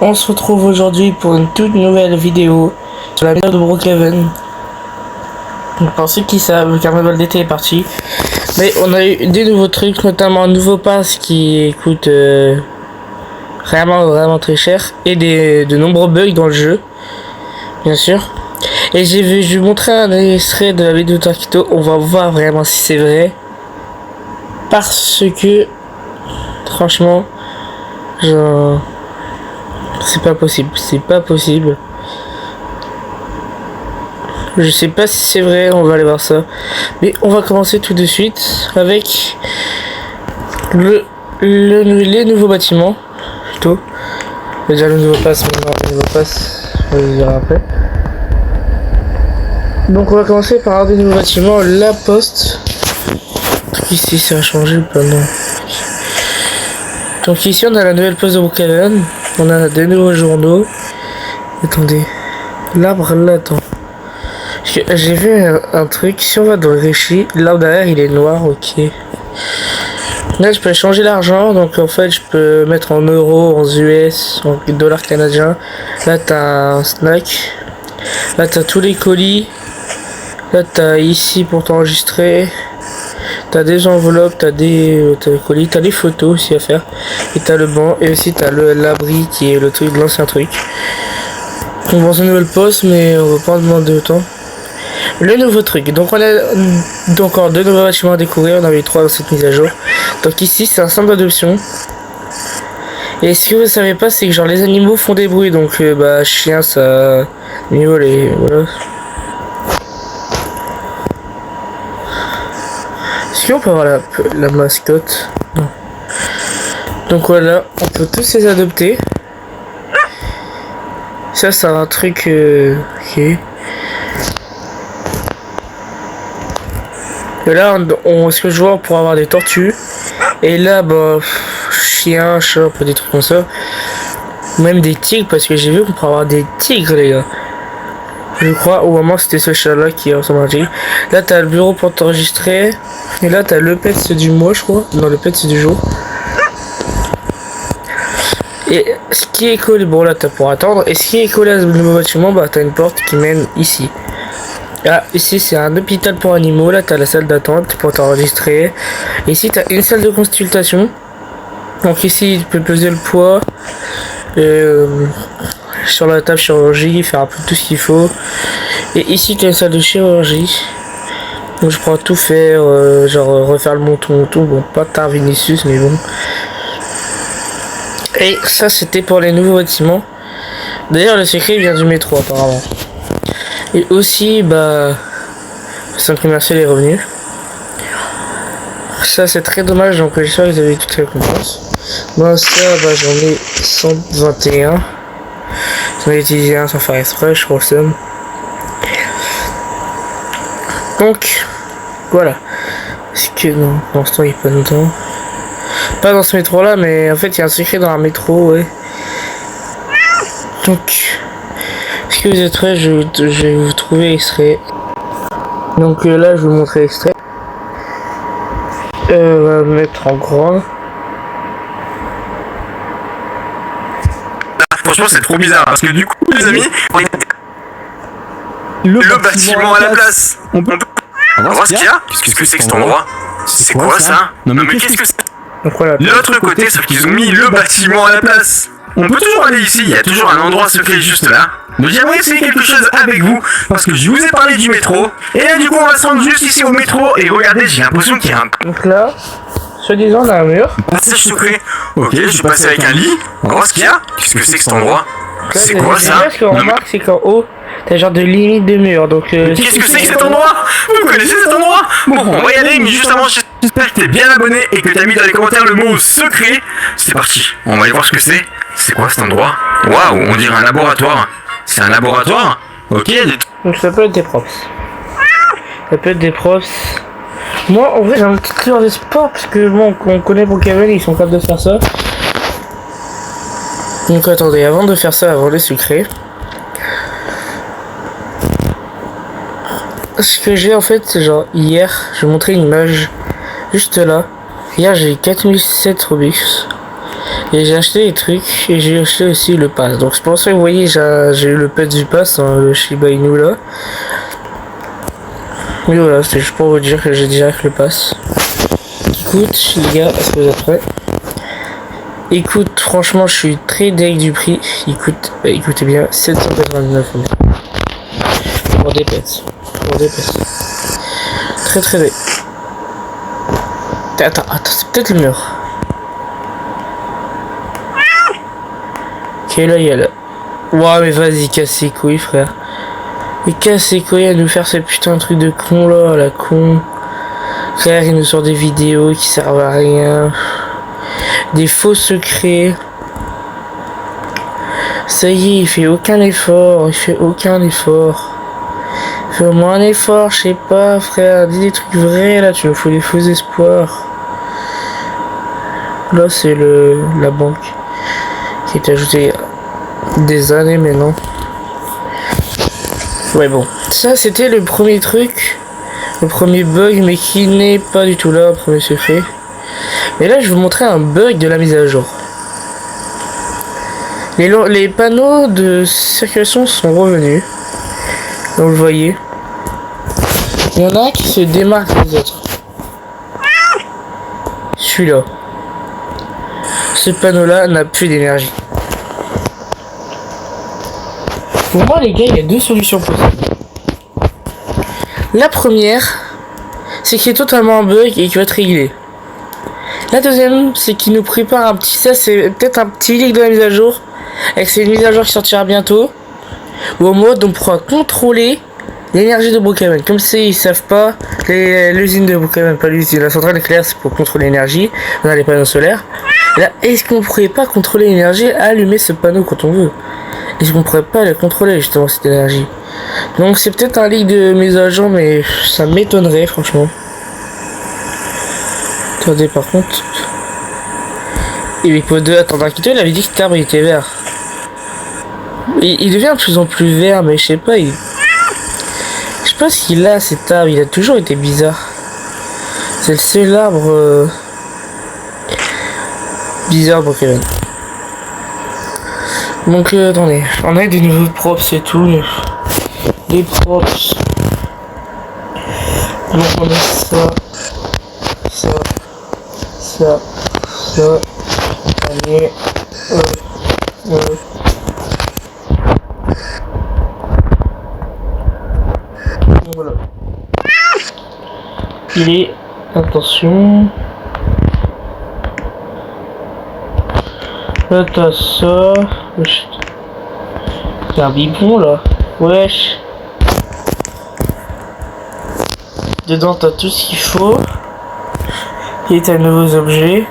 On se retrouve aujourd'hui pour une toute nouvelle vidéo sur la méthode de Brookhaven. Pour ceux qui savent, le carnaval d'été est parti. Mais on a eu des nouveaux trucs, notamment un nouveau pass qui coûte vraiment très cher. Et de nombreux bugs dans le jeu, bien sûr. Et je vais vous montrer un extrait de la vidéo de Taquito. On va voir vraiment si c'est vrai. Parce que, franchement, genre... c'est pas possible. Je sais pas si c'est vrai, on va aller voir ça. Mais on va commencer tout de suite avec les nouveaux bâtiments. Plutôt. Déjà le nouveau pass, maintenant le nouveau pass, on va le dire après. Donc on va commencer par un des nouveaux bâtiments, la poste. Ici ça a changé ou pas? Non. Donc ici on a la nouvelle poste de Brookhaven. On a des nouveaux journaux. Attendez. L'arbre là, attends. J'ai vu un truc. Si on va dans le récit, l'arbre derrière il est noir, ok. Là je peux changer l'argent. Donc en fait je peux mettre en euros, en US, en dollars canadiens. Là t'as un snack. Là t'as tous les colis. Là t'as ici pour t'enregistrer. T'as des enveloppes, t'as des colis, t'as des photos aussi à faire. Et t'as le banc, et aussi t'as l'abri qui est le truc de l'ancien truc. On pense une nouvelle poste, mais on va pas en demander autant. Le nouveau truc, donc on a encore deux nouveaux bâtiments à découvrir, on avait eu 3 dans cette mise à jour. Donc ici c'est un centre d'adoption. Et ce que vous savez pas, c'est que genre les animaux font des bruits, donc chien ça... niveau les... voilà. Est-ce qu'on peut avoir la mascotte? Non. Donc voilà, on peut tous les adopter. Ça c'est un truc ok. Et là ce que je vois, on pourra avoir des tortues. Et là chien, chat, un peu des trucs comme ça. Même des tigres, parce que j'ai vu qu'on pourrait avoir des tigres les gars. Je crois, ou à moins que c'était ce chat là qui ressemble à un tigre. Là t'as le bureau pour t'enregistrer. Et là t'as le pet du mois je crois. Non, le pet du jour. Et ce qui est collé, bon là t'as pour attendre. Et ce qui est collé à ce nouveau bâtiment, t'as une porte qui mène ici. Là ici c'est un hôpital pour animaux. Là t'as la salle d'attente pour t'enregistrer. Ici t'as une salle de consultation. Donc ici tu peux peser le poids. Sur la table chirurgie, faire un peu tout ce qu'il faut. Et ici tu as une salle de chirurgie. Donc je pourrais tout faire, genre refaire le menton, tout. Bon, pas tard Vinicius, mais bon. Et ça c'était pour les nouveaux bâtiments. D'ailleurs le secret vient du métro apparemment. Et aussi centre commercial est revenu. Ça c'est très dommage, donc j'espère que vous avez eu toutes les récompenses. Moi ça j'en ai 121. J'en ai utilisé un sans faire exprès, je crois que c'est. Donc voilà. Est-ce que non, pour l'instant il n'y a pas longtemps. Pas dans ce métro là, mais en fait il y a un secret dans un métro, ouais. Donc est-ce que vous êtes prêts? Je vais vous trouver extrait. Donc là je vais vous montrer l'extrait. On va le mettre en grand. Franchement c'est trop bizarre parce que du coup les amis, le bâtiment à la place. On peut voir ce qu'il y a. Qu'est-ce que c'est que cet endroit? C'est quoi ça? Non mais qu'est-ce que c'est? Donc voilà. L'autre côté, sauf qu'ils ont mis le bâtiment à la place. On peut toujours aller ici, il y a toujours un endroit secret juste là. Donc j'aimerais essayer quelque chose avec vous, parce que je vous ai parlé du métro. Et là du coup on va se rendre juste ici au métro. Et regardez, j'ai l'impression qu'il y a un... Donc là, soi-disant on a un mur. Passage secret. Ok, je suis passé avec un lit. On va voir ce qu'il y a. Qu'est-ce que c'est que cet endroit? C'est quoi ça? Ce qu'on remarque c'est qu'en haut, t'as genre de limite de mur. Donc qu'est-ce que c'est que cet endroit? Vous connaissez cet endroit? Bon, on va y aller, mais juste avant, j'espère que t'es bien abonné et que t'as mis dans les commentaires le mot secret. C'est parti, on va aller voir ce que c'est. C'est quoi cet endroit? Waouh, on dirait un laboratoire. C'est un laboratoire? Ok. Donc ça peut être des props. Ça peut être des props. Moi en vrai j'ai un petit cœur de sport parce que bon on connaît Brookhaven, ils sont capables de faire ça. Donc attendez, avant de faire ça, avant les secrets. Ce que j'ai en fait, c'est genre hier, je vais montrer une image juste là. Hier j'ai 4007 Robux. Et j'ai acheté les trucs et j'ai acheté aussi le pass. Donc c'est pour ça que vous voyez, j'ai eu le pet du pass, hein, le Shiba Inu là. Mais voilà, c'est juste pour vous dire que j'ai déjà le pass. Qui coûte, les gars, est-ce que vous êtes prêts? Écoute, franchement, je suis très deg du prix. Il coûte, bah, écoutez bien, 799 euros. Pour des pets. Pour des pets. Très très deg. Attends, c'est peut-être le mur. Ok, là, il y a là. Ouah, mais vas-y, casse les couilles, frère. Mais casse les couilles à nous faire ce putain de truc de con, là, la con. Frère, il nous sort des vidéos qui servent à rien. Des faux secrets. Ça y est, il fait aucun effort. Fais au moins un effort, je sais pas, frère. Dis des trucs vrais, là, tu me fous des faux espoirs. Là, c'est la banque qui est ajoutée des années maintenant. Ouais, bon. Ça, c'était le premier truc. Le premier bug, mais qui n'est pas du tout là, le premier secret. Mais là, je vais vous montrer un bug de la mise à jour. Les panneaux de circulation sont revenus. Donc, vous voyez. Il y en a qui se démarquent des autres. Celui-là. Ce panneau-là n'a plus d'énergie. Pour moi, les gars, il y a deux solutions possibles. La première, c'est qu'il y a totalement un bug et qu'il va être réglé. La deuxième, c'est qu'il nous prépare un petit... Ça, c'est peut-être un petit leak de la mise à jour. Et que c'est une mise à jour qui sortira bientôt. Ou au mode, on pourra contrôler l'énergie de Brookhaven. Comme ils savent pas, l'usine de Brookhaven, pas l'usine, la centrale nucléaire, c'est pour contrôler l'énergie. On a les panneaux solaires. Là, est-ce qu'on pourrait pas contrôler l'énergie, allumer ce panneau quand on veut? Est-ce qu'on pourrait pas la contrôler, justement, cette énergie? Donc, c'est peut-être un leak de mise à jour, mais ça m'étonnerait, franchement. Attendez, par contre. Epic 2, attends, inquiétez, il avait dit que cet arbre il était vert. Il devient de plus en plus vert, mais je sais pas, je sais pas ce qu'il a, cet arbre, il a toujours été bizarre. C'est le seul arbre bizarre pour Kevin. Donc, attendez, on a des nouveaux props et tout. Les props. Donc, on a ça. Allez, voilà. Il est, attention. Là t'as ça. C'est un bibon là. Wesh. Dedans t'as tout ce qu'il faut. Et t'as de nouveaux objets.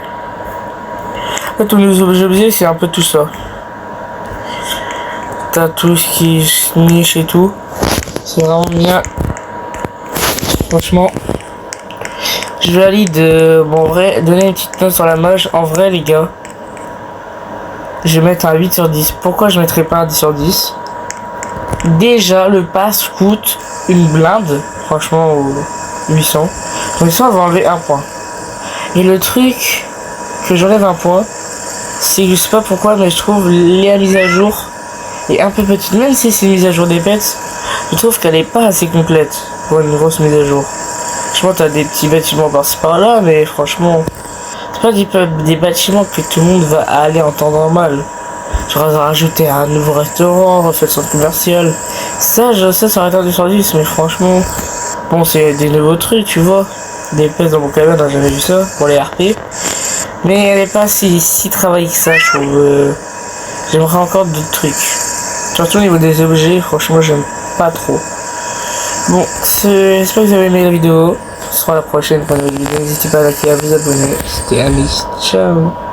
Là, tous les objets, c'est un peu tout ça. T'as tout ce qui est niche et tout. C'est vraiment bien. Franchement, je valide. Bon, en vrai, donner une petite note sur la mage. En vrai, les gars, je vais mettre un 8 sur 10. Pourquoi je mettrais pas un 10 sur 10? Déjà, le pass coûte une blinde. Franchement, 800. Donc ça, on va enlever un point. Et le truc que j'enlève un point, c'est que je sais pas pourquoi, mais je trouve la mise à jour est un peu petite. Même si c'est une mise à jour des pets, je trouve qu'elle est pas assez complète pour une grosse mise à jour. Franchement, t'as des petits bâtiments par-ci par-là, mais franchement, c'est pas des bâtiments que tout le monde va aller en temps normal. Genre rajouter un nouveau restaurant, refaire le centre commercial. Ça aurait été un 210, mais franchement, bon, c'est des nouveaux trucs, tu vois. Des pets dans mon camion, j'ai jamais vu ça pour les RP. Mais elle est pas si travaillée que ça, je trouve. J'aimerais encore d'autres trucs. Surtout au niveau des objets, franchement, j'aime pas trop. Bon, j'espère que vous avez aimé la vidéo. On se revoit la prochaine pour une nouvelle vidéo. N'hésitez pas à liker, à vous abonner. C'était Alice. Ciao.